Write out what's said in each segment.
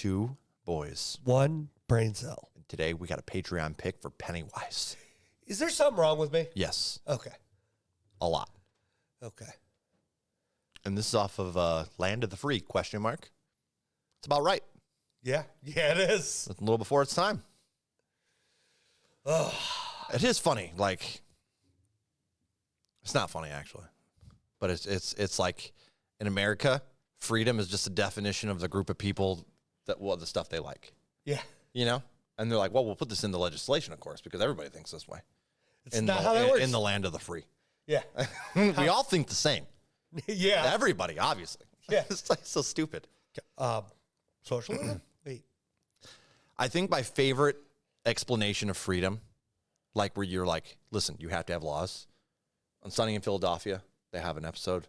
2 boys. 1 brain cell. And today we got a Patreon pick for Pennywise. Is there something wrong with me? Yes. Okay. A lot. Okay. And this is off of Land of the Free, ? It's about right. Yeah. Yeah, it is. A little before its time. It is funny. Like, it's not funny, actually. But it's like, in America, freedom is just a definition of the group of people that, well, the stuff they like. Yeah. You know? And they're like, well, we'll put this in the legislation, of course, because everybody thinks this way. It's not how that works. In the land of the free. Yeah. We all think the same. Yeah. Everybody, obviously. Yeah. It's like so stupid. Socialism? Wait. I think my favorite explanation of freedom, like where you're like, listen, you have to have laws. On Sunny in Philadelphia, they have an episode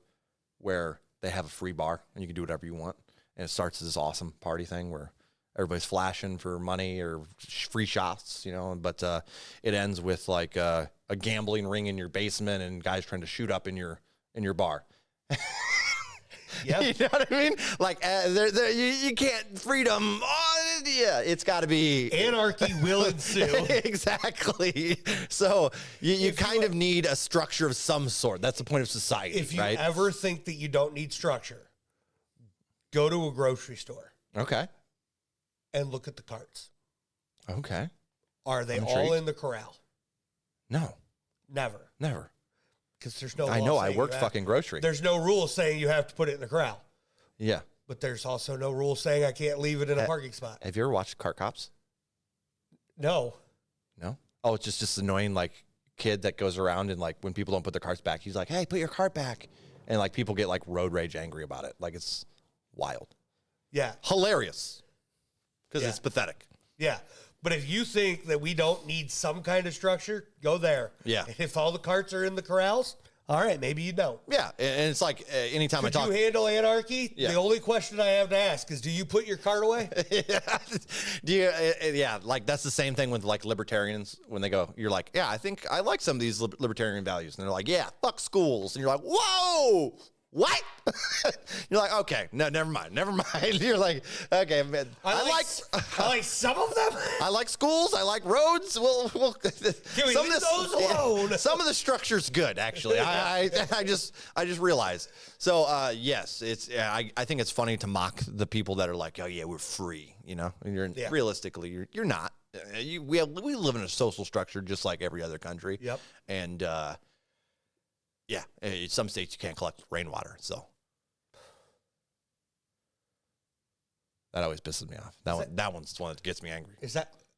where they have a free bar and you can do whatever you want. And it starts as this awesome party thing where everybody's flashing for money or free shots, you know, but it ends with like a gambling ring in your basement and guys trying to shoot up in your bar. Yeah. You know what I mean? Like, you can't freedom. Oh, yeah, it's got to be. Anarchy will ensue. Exactly. So you kind of need a structure of some sort. That's the point of society. If you right? ever think that you don't need structure, go to a grocery store. Okay. And look at the carts. Okay. Are they I'm all intrigued. in the corral? No. Never. Never. Because there's no. I know. I worked fucking grocery. There's no rule saying you have to put it in the corral. Yeah. But there's also no rule saying I can't leave it in a parking spot. Have you ever watched Cart Cops? No. No? Oh, it's just annoying, like, kid that goes around and, like, when people don't put their carts back, he's like, hey, put your cart back. And, like, people get, like, road rage angry about it. Like, it's wild. Yeah. Hilarious. Because Yeah. it's pathetic. Yeah. But if you think that we don't need some kind of structure, go there. Yeah. And if all the carts are in the corrals, all right, maybe you don't. Yeah, and it's like anytime Could I talk. you handle anarchy? Yeah. The only question I have to ask is, do you put your cart away? Do you? Yeah, like that's the same thing with like libertarians when they go. You're like, yeah, I think I like some of these libertarian values, and they're like, yeah, fuck schools, and you're like, whoa, what? You're like, okay, no, never mind. You're like, okay, man, I like some of them. I like schools. I like roads. We'll Can we leave those alone? Yeah, some of the structure's good, actually. I just realized. So yes, it's. I think it's funny to mock the people that are like, oh yeah, we're free. You know, and realistically, you're not. We live in a social structure just like every other country. Yep. And yeah, in some states you can't collect rainwater, so. That always pisses me off. That one's the one that gets me angry.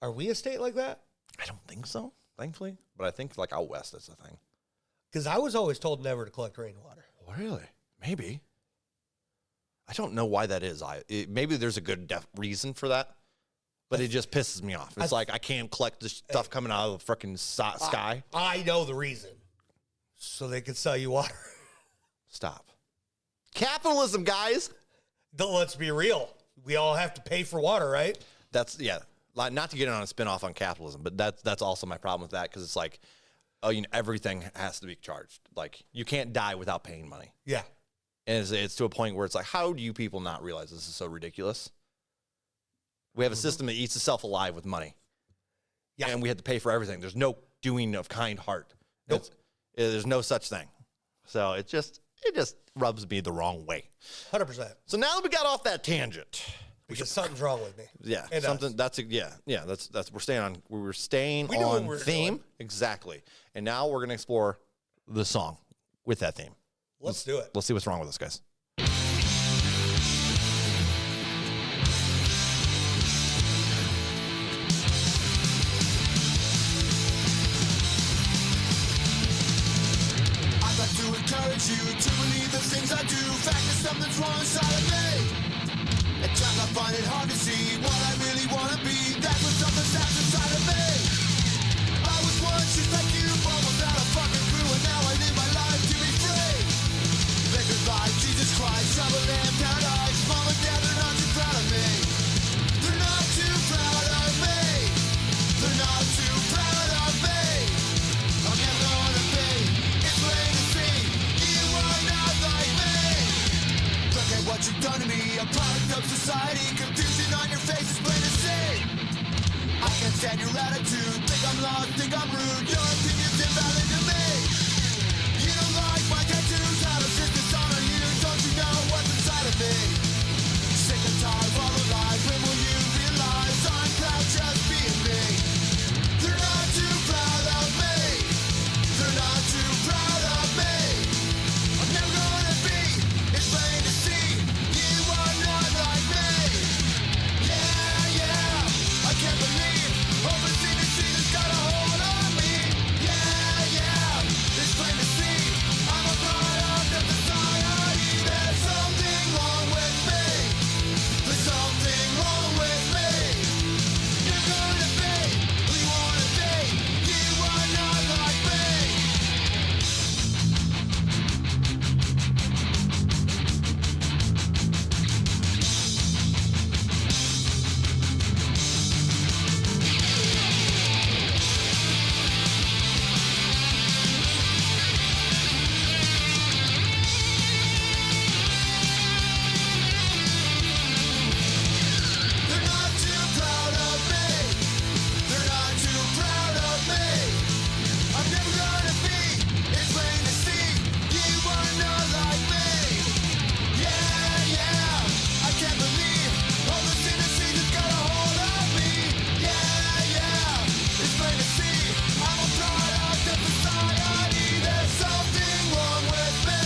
Are we a state like that? I don't think so, thankfully. But I think like out west, that's the thing. Because I was always told never to collect rainwater. Really? Maybe. I don't know why that is. Maybe there's a good reason for that, but it just pisses me off. It's like I can't collect this stuff coming out of the freaking sky. I know the reason. So they can sell you water. Stop. Capitalism, guys. Let's be real. We all have to pay for water, right? Like, not to get on a spin-off on capitalism, but that's also my problem with that, because it's like, oh, everything has to be charged. Like, you can't die without paying money. Yeah. And it's to a point where it's like, how do you people not realize this is so ridiculous? We have a system that eats itself alive with money. Yeah. And we have to pay for everything. There's no doing of kind heart. Nope. There's no such thing. So it just rubs me the wrong way. 100%. So now that we got off that tangent, because something's wrong with me. Yeah, and something. That's we're staying on theme. Exactly. And now we're gonna explore the song with that theme. Let's do it. Let's see what's wrong with us, guys. You to believe the things I do. Fact that something's wrong inside of me. At times I find it hard to see what I really want to be. That's what something's inside of me. I was once just like you, almost out of fucking clue, and now I live my life to be free. Liquor life, Jesus Christ, trouble and paradise. Mom and dad, they're not too proud of me. They're not too proud of me. They're not too proud of me. I'm never gonna be. It's plain to see. What you've done to me, a product of society, confusion on your face. understand your attitude. Think I'm lost, think I'm rude. Your opinion's invalid to me. You don't like my tattoos, have a sister's on you. Don't you know what's inside of me? Sick and tired of all the lies. When will you realize I'm proud just being me? They're not too proud of me. They're not too proud of me. I'm never gonna be. It's plain to see. You are not like me. Yeah, yeah. I can't believe. Overseen the street has got a hold on me. Yeah, yeah. It's plain to see. I'm a product of society. There's something wrong with me. There's something wrong with me. You're gonna be who you wanna be. You are not like me. They're not too proud of me. They're not too proud of me. I'm never gonna be. It's plain to see. You are not like me. Yeah, yeah. I can't believe all this industry has got a hold of me. Yeah, yeah. It's plain to see. I'm a product of society. There's something wrong with me.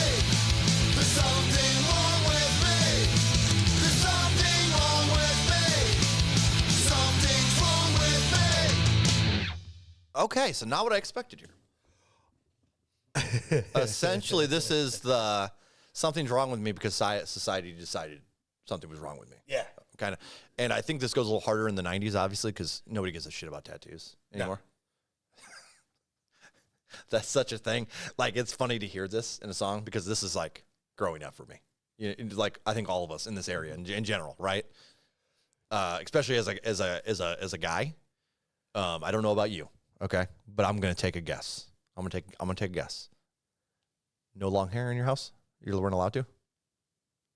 There's something wrong with me. There's something wrong with me. Something's wrong with me. Okay, so not what I expected here. Essentially, this is the something's wrong with me because society decided something was wrong with me. Yeah. Kind of. And I think this goes a little harder in the 90s, obviously, because nobody gives a shit about tattoos anymore. That's such a thing. Like, it's funny to hear this in a song because this is like growing up for me. You know, like, I think all of us in this area in general, right? Especially as a guy. I don't know about you, okay? But I'm gonna take a guess. I'm gonna take a guess. No long hair in your house? You weren't allowed to?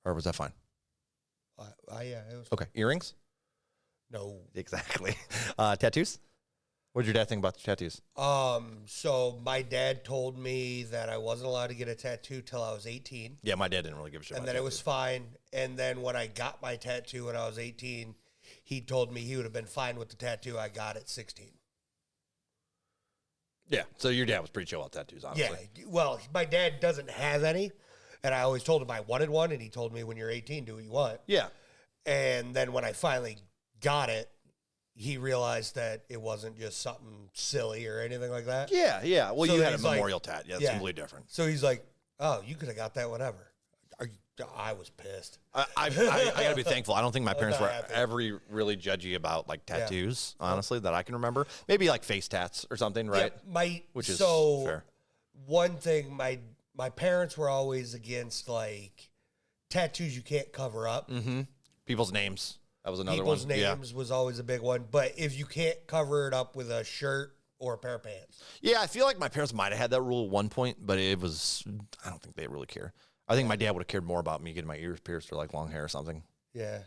Or was that fine? Yeah, it was Okay. Earrings? no. Exactly. Tattoos? What did your dad think about the tattoos? So my dad told me that I wasn't allowed to get a tattoo till I was 18, Yeah, my dad didn't really give a shit and about then it was tattoos. fine. And then when I got my tattoo when I was 18, he told me he would have been fine with the tattoo I got at 16. Yeah, so your dad was pretty chill about tattoos, honestly. Yeah, well, my dad doesn't have any, and I always told him I wanted one, and he told me when you're 18, do what you want. Yeah. And then when I finally got it, he realized that it wasn't just something silly or anything like that. Yeah, yeah. Well, So you then had a he's like- memorial tat. Yeah, it's yeah. completely different. So he's like, "Oh, you could have got that whenever." I was pissed. I got to be thankful. I don't think my parents not were happy. ever really judgy about like tattoos, honestly, that I can remember. Maybe like face tats or something, right? Yeah, Which is so fair. one thing my parents were always against, like, tattoos you can't cover up. Mm-hmm. People's names. That was another People's one. names was always a big one. But if you can't cover it up with a shirt or a pair of pants. Yeah, I feel like my parents might have had that rule at one point, but it was, I don't think they really care. I think my dad would have cared more about me getting my ears pierced or like long hair or something. Yeah.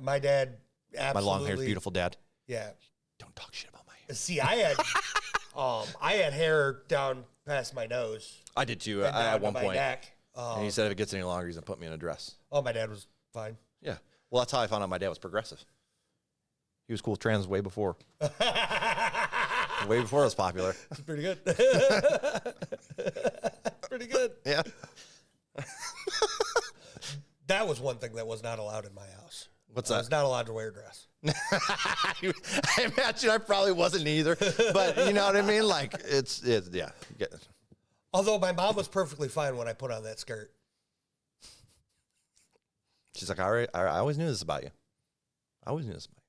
My dad absolutely. My long hair's beautiful, Dad. Yeah. Don't talk shit about my hair. See, I had hair down past my nose. I did too. and down At to one my point. neck. And he said if it gets any longer, he's going to put me in a dress. Oh, my dad was fine. Yeah. Well, that's how I found out my dad was progressive. He was cool with trans way before. Way before it was popular. It's pretty good. Pretty good. Yeah. That was one thing that was not allowed in my house. What's I that? was not allowed to wear a dress. I imagine I probably wasn't either, but you know what I mean? Like it's yeah. Although my mom was perfectly fine when I put on that skirt. She's like, I always knew this about you. I always knew this about you.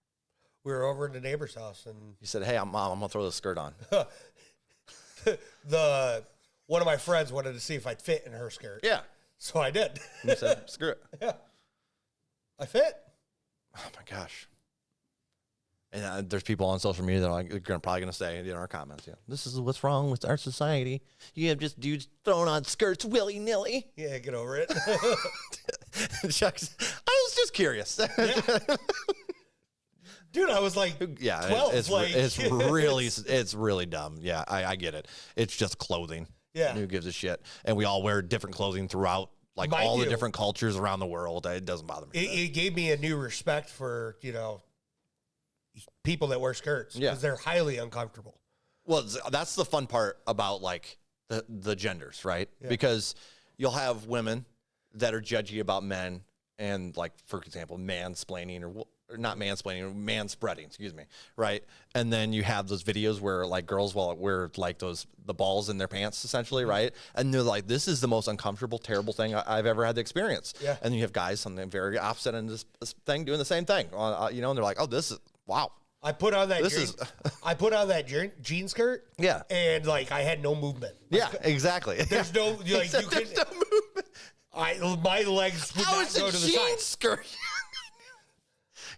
We were over at the neighbor's house, and You said, hey, Mom, I'm going to throw this skirt on. one of my friends wanted to see if I'd fit in her skirt. Yeah. So I did. And you said, screw it. Yeah. I fit. Oh, my gosh. And there's people on social media that are like, they're probably going to say in our comments, this is what's wrong with our society. You have just dudes throwing on skirts willy-nilly. Yeah, get over it. Chuck's, I was just curious. Dude, I was like, Yeah, 12. it's really dumb. Yeah, I get it. It's just clothing. Yeah. Who gives a shit? And we all wear different clothing throughout, like all the different cultures around the world. It doesn't bother me. It gave me a new respect for, people that wear skirts. Yeah. Because they're highly uncomfortable. Well, that's the fun part about like the genders, right? Yeah. Because you'll have women that are judgy about men and, like, for example, mansplaining or not mansplaining, manspreading, excuse me, right? And then you have those videos where, like, girls will wear, like, the balls in their pants, essentially, right? And they're like, this is the most uncomfortable, terrible thing I've ever had to experience. Yeah. And then you have guys on the very opposite end of this thing doing the same thing, and they're like, oh, this is, wow. I put on that jean skirt. Yeah. And, like, I had no movement. Yeah, exactly. There's no, like, there's no movement. My legs would not go to the side. Jean skirt?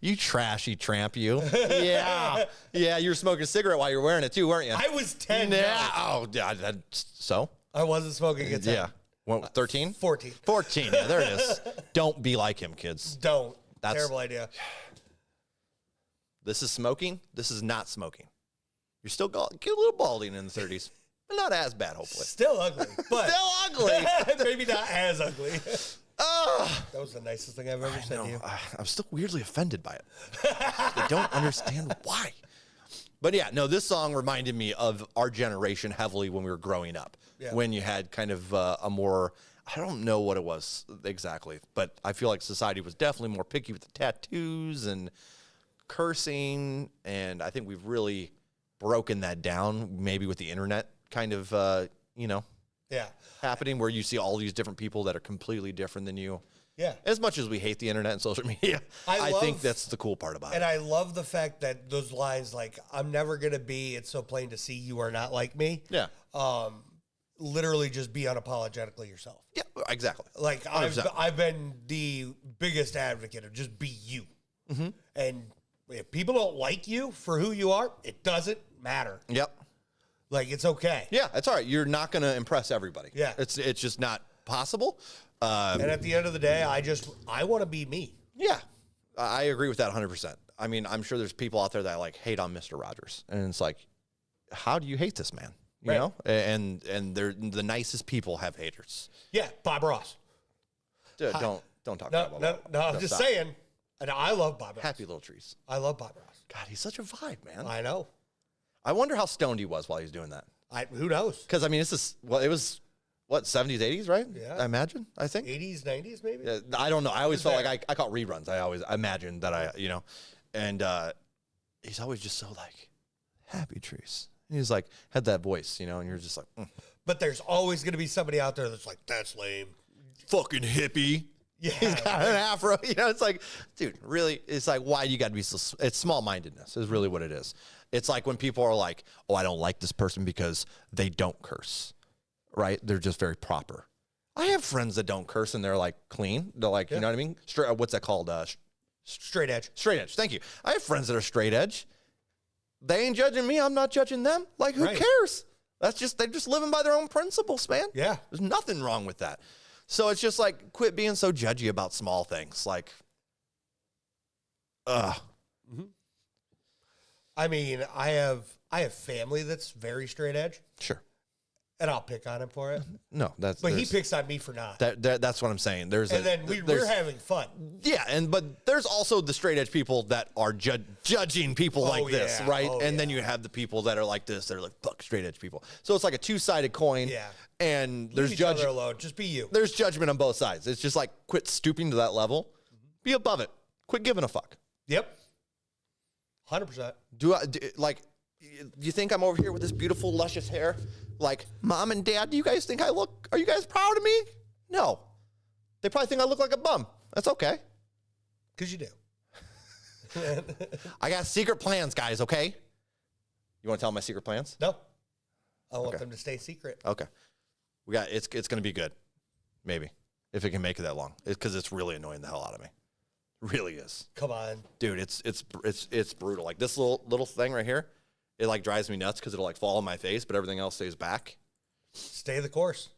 You trashy tramp, you. Yeah. Yeah, you were smoking a cigarette while you were wearing it, too, weren't you? I was 10. Yeah. Oh, yeah. So? I wasn't smoking at 10. Yeah. What, 13? 14. 14. Yeah, there it is. Don't be like him, kids. Don't. That's terrible idea. This is smoking. This is not smoking. You're still get a little balding in the 30s. But not as bad, hopefully. Still ugly. But still ugly. Maybe not as ugly. That was the nicest thing I've ever said to you. I'm still weirdly offended by it. I don't understand why. But yeah, no, this song reminded me of our generation heavily when we were growing up. Yeah. When you had kind of a more, I don't know what it was exactly, but I feel like society was definitely more picky with the tattoos and cursing. And I think we've really broken that down, maybe with the internet kind of, happening, where you see all these different people that are completely different than you. Yeah. As much as we hate the internet and social media, I think that's the cool part about it. And I love the fact that those lines, like, I'm never going to be, it's so plain to see you are not like me. Yeah. Literally just be unapologetically yourself. Yeah, exactly. Like, I've been the biggest advocate of just be you. Mm-hmm. And if people don't like you for who you are, it doesn't matter. Yep. Like, it's okay. Yeah, it's all right. You're not going to impress everybody. Yeah. It's just not possible. And at the end of the day, I want to be me. Yeah. I agree with that 100%. I mean, I'm sure there's people out there that, like, hate on Mr. Rogers. And it's like, how do you hate this man? You know? And they're the nicest people have haters. Yeah, Bob Ross. Dude, don't talk about Bob. No, I'm just saying. And I love Bob Ross. Happy little trees. I love Bob Ross. God, he's such a vibe, man. I know. I wonder how stoned he was while he was doing that. Who knows? Because, I mean, it was, 70s, 80s, right? Yeah. I imagine, I think. 80s, 90s, maybe? I don't know. I always felt like I caught reruns. I always imagined that and he's always just so, like, happy trees. And he's like, had that voice, and you're just like, But there's always going to be somebody out there that's like, that's lame. Fucking hippie. Yeah. He's got an afro. It's like, dude, really? It's like, why you got to be so, it's small-mindedness is really what it is. It's like when people are like, oh, I don't like this person because they don't curse, right? They're just very proper. I have friends that don't curse and they're, like, clean. They're like, you know what I mean? What's that called? Straight edge. Straight edge. Thank you. I have friends that are straight edge. They ain't judging me. I'm not judging them. Like, who cares? They're just living by their own principles, man. Yeah. There's nothing wrong with that. So it's just like, quit being so judgy about small things. Like, Mm-hmm. I mean, I have family that's very straight edge. Sure. And I'll pick on him for it. No, but he picks on me for not. That's what I'm saying. We're having fun. Yeah, but there's also the straight edge people that are judging people like this, right? Then you have the people that are like this. They're like, fuck straight edge people. So it's like a two-sided coin. Yeah. And there's judgment alone. Just be you. There's judgment on both sides. It's just like, quit stooping to that level. Mm-hmm. Be above it. Quit giving a fuck. Yep. 100%. Do you think I'm over here with this beautiful, luscious hair? Like, Mom and Dad, are you guys proud of me? No. They probably think I look like a bum. That's okay. Because you do. I got secret plans, guys, okay? You want to tell them my secret plans? No. I want them to stay secret. Okay. It's going to be good. Maybe. If it can make it that long. Because it's really annoying the hell out of me. Really is. Come on. Dude, it's brutal. Like, this little thing right here, it, like, drives me nuts because it'll, like, fall on my face, but everything else stays back. Stay the course.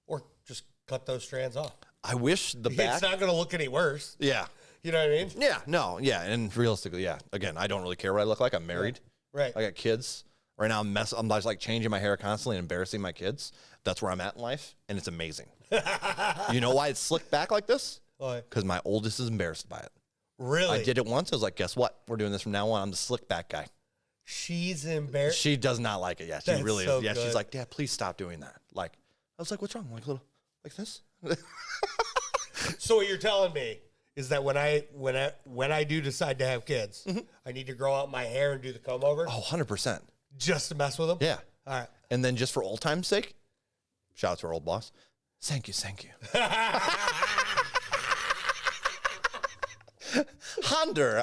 Or just cut those strands off. I wish the back... It's not going to look any worse. Yeah. You know what I mean? Yeah, no, yeah. And realistically, yeah. Again, I don't really care what I look like. I'm married. Right. I got kids. Right now, I'm just like changing my hair constantly and embarrassing my kids. That's where I'm at in life, and it's amazing. You know why it's slicked back like this? Why? Because my oldest is embarrassed by it. Really? I did it once. I was like, guess what? We're doing this from now on. I'm the slick back guy. She's embarrassed. She does not like it. Yeah, she That's really so is. Yeah, good. she's like, Dad, please stop doing that. Like, I was like, what's wrong? Like like this? So what you're telling me is that when I do decide to have kids, I need to grow out my hair and do the comb over Oh, 100%. just to mess with them? Yeah. All right. And then just for old time's sake, shout out to our old boss. Thank you. Honda.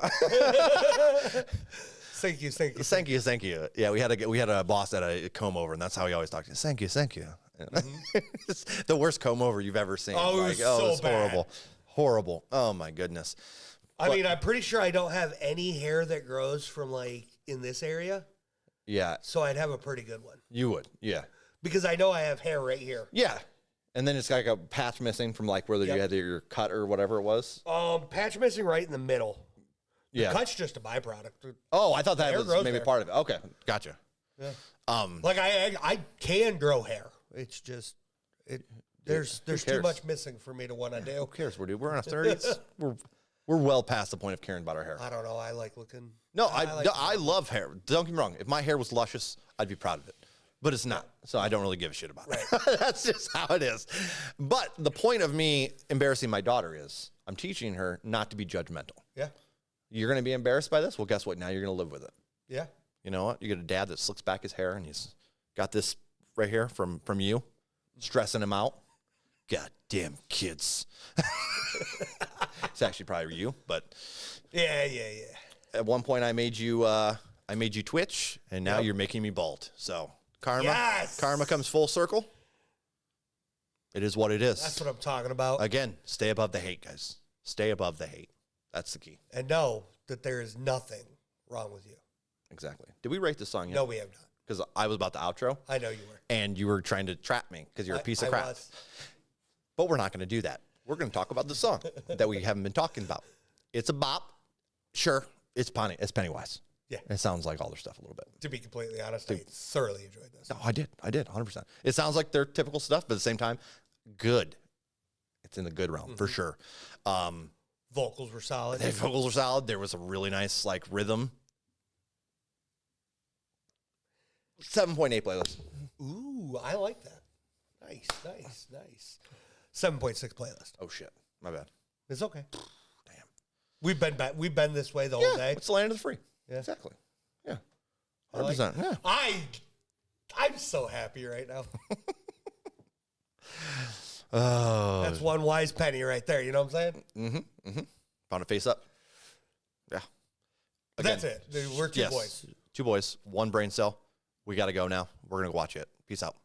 Thank you. Thank you. Yeah, we had a boss at a comb over, and that's how he always talked to us. Thank you. It's the worst comb over you've ever seen. Oh, it was so it's bad. horrible. Oh my goodness. I mean, I'm pretty sure I don't have any hair that grows from like in this area, Yeah, so I'd have a pretty good one you would. Yeah, because I know I have hair right here. yeah. And then it's like a patch missing from like whether Yep. you had your cut or whatever it was. Patch missing right in the middle. Yeah. Cut's just a byproduct. Oh, I thought that Hair was grows maybe there. part of it. Okay, gotcha. Yeah. Um, Like I can grow hair. It's just there's too cares? much missing for me to want to do. who cares? We're in our 30s. We're well past the point of caring about our hair. I don't know. I like looking. No, like I love hair. Don't get me wrong. If my hair was luscious, I'd be proud of it. But it's not. So I don't really give a shit about it. That's just how it is. But the point of me embarrassing my daughter is I'm teaching her not to be judgmental. Yeah. You're going to be embarrassed by this? Well, guess what? Now you're going to live with it. Yeah. You know what? You get a dad that slicks back his hair and he's got this right here from you, stressing him out. Goddamn kids. It's actually probably you, but Yeah. at one point I made you twitch, and now you're making me bald. So karma, Yes! karma comes full circle. It is what it is. That's what I'm talking about. Again, stay above the hate, guys. Stay above the hate. That's the key. And know that there is nothing wrong with you. Exactly. Did we rate this song yet? No, we have not. Because I was about to outro, I know you were. and you were trying to trap me because you're a piece of I crap. was. But we're not going to do that. We're going to talk about the song that we haven't been talking about. It's a bop. Sure, it's Pennywise. Yeah. It sounds like all their stuff a little bit. To be completely honest, I thoroughly enjoyed this. No, I did, 100%. It sounds like their typical stuff, but at the same time, good. It's in the good realm, for sure. Vocals were solid. The vocals were solid. There was a really nice, like, rhythm. 7.8 playlist. Ooh, I like that. Nice. 7.6 playlist. Oh, shit. My bad. It's okay. Damn. We've been this way the whole day. It's the land of the free. Yeah. Exactly. Yeah. I like 100%. Yeah. I'm so happy right now. Oh. That's one wise penny right there. You know what I'm saying? Found a face up. Yeah. Again, That's it. Dude, we're two boys. 2 boys, 1 brain cell. We got to go now. We're going to watch it. Peace out.